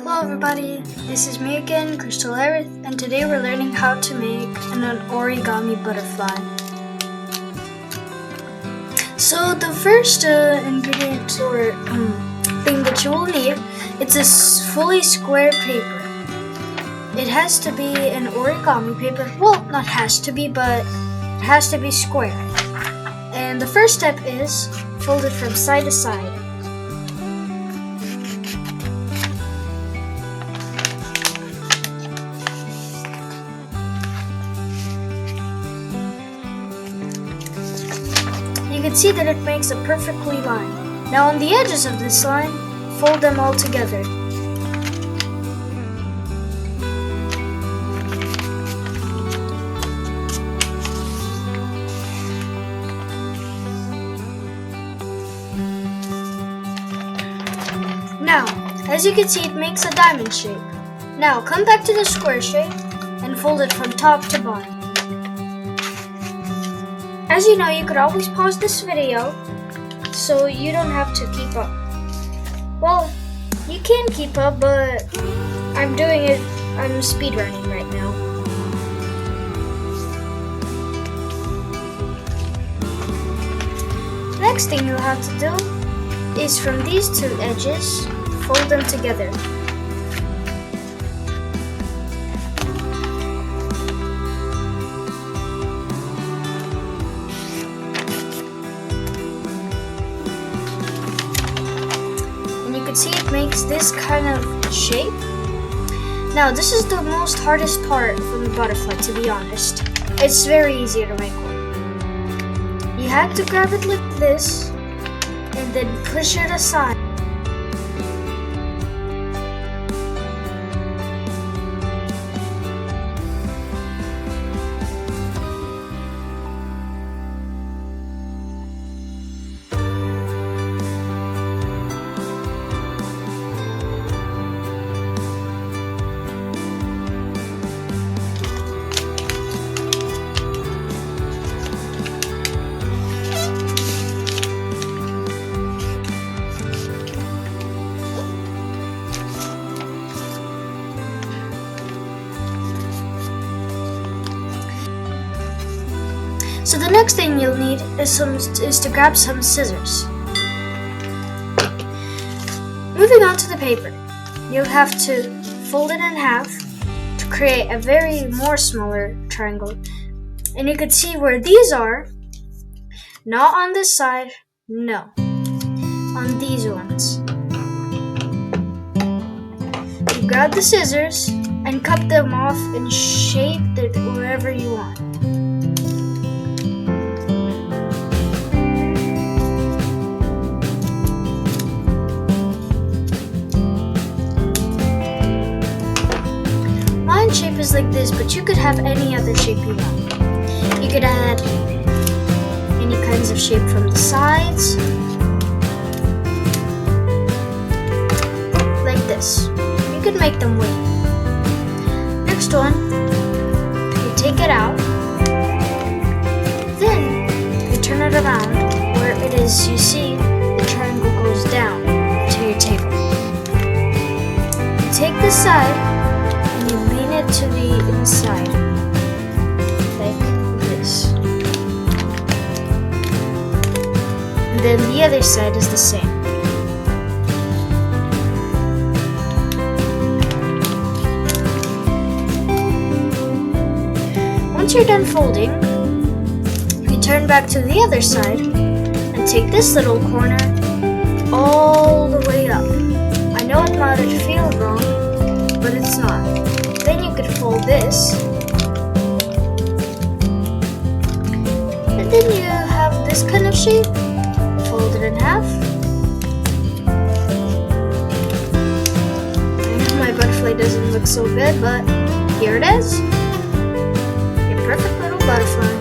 Hello everybody, this is me again, Crystal Aerith, and today we're learning how to make an origami butterfly. So the first ingredient or thing that you will need, it's a fully square paper. It has to be an origami paper. Well, not has to be, but it has to be square. And the first step is fold it from side to side. You can see that it makes a perfectly line. Now on the edges of this line, fold them all together. Now, as you can see, it makes a diamond shape. Now come back to the square shape and fold it from top to bottom. As you know, you could always pause this video so you don't have to keep up. Well, you can keep up, but I'm speedrunning right now. Next thing you'll have to do is from these two edges, fold them together. See, it makes this kind of shape. Now this is the most hardest part from the butterfly, to be honest. It's very easy to make one. You have to grab it like this and then push it aside. So the next thing you'll need is to grab some scissors. Moving on to the paper, you'll have to fold it in half to create a very more smaller triangle. And you can see where these are, not on this side, no, on these ones. You grab the scissors and cut them off and shape it wherever you want. Shape is like this, but you could have any other shape you want. You could add any kinds of shape from the sides, like this. You could make them wave. Next one, you take it out, then you turn it around where it is, you see the triangle goes down to your table. You take this side to the inside, like this. And then the other side is the same. Once you're done folding, you turn back to the other side and take this little corner all the way up. I know it might feel wrong, but it's not. Then you could fold this, and then you have this kind of shape. Fold it in half. I know my butterfly doesn't look so good, but here it is. Your perfect little butterfly.